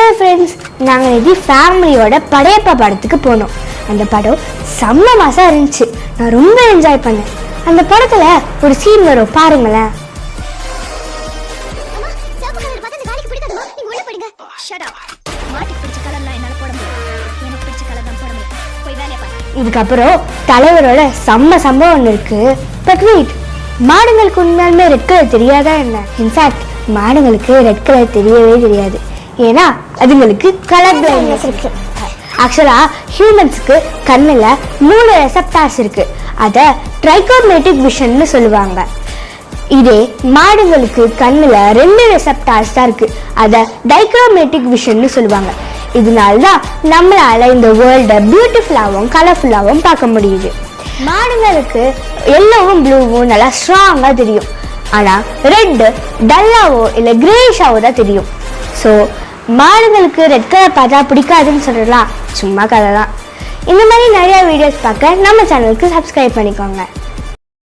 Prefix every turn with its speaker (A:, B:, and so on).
A: Hello friends, நாங்கள் இது ஃபேமிலியோட படையப்பா படத்துக்கு போனோம். அந்த படம் செம்ம மாசம் இருந்துச்சு. நான் ரொம்ப என்ஜாய் பண்ணேன். அந்த படத்தில் ஒரு சீன் வரும், பாருங்களேன். இதுக்கப்புறம் தலைவரோட செம்ம சம்பவம் ஒன்று இருக்கு. பட் வெயிட், மாடுங்களுக்கு உண்மையாலுமே ரெட் கலர் தெரியாதா என்ன? இன்ஃபேக்ட் மாடுங்களுக்கு ரெட் கலர் தெரியவே தெரியாது. ஏன்னா அதுங்களுக்கு கலர் பிளைண்ட்னஸ் இருக்கு. ஆக்சுவலா ஹியூமன்ஸ்க்கு கண்ணுல 3 ரெசெப்டார்ஸ் இருக்கு. அதை ட்ரைகோமேட்டிக் விஷன்னு சொல்லுவாங்க. இதே மாடுங்களுக்கு கண்ணுல 2 ரெசெப்டார்ஸ் தான் இருக்கு. அதை டைக்ரோமேட்டிக் விஷன்னு சொல்லுவாங்க. இதனால்தான் நம்மளால இந்த வேர்ல்ட பியூட்டிஃபுல்லாகவும் கலர்ஃபுல்லாகவும் பார்க்க முடியுது. மாடுங்களுக்கு எல்லோவும் ப்ளூவும் நல்லா ஸ்ட்ராங்கா தெரியும். ஆனா ரெட் டல்லாவோ இல்லை கிரேஷாவோ தான் தெரியும். ஸோ மாடுங்களுக்கு ரெட் கலர் பார்த்தா பிடிக்காதுன்னு சொல்லலாம், சும்மா கதை தான். இந்த மாதிரி நிறைய வீடியோஸ் பார்க்க நம்ம சேனலுக்கு சப்ஸ்கிரைப் பண்ணிக்கோங்க.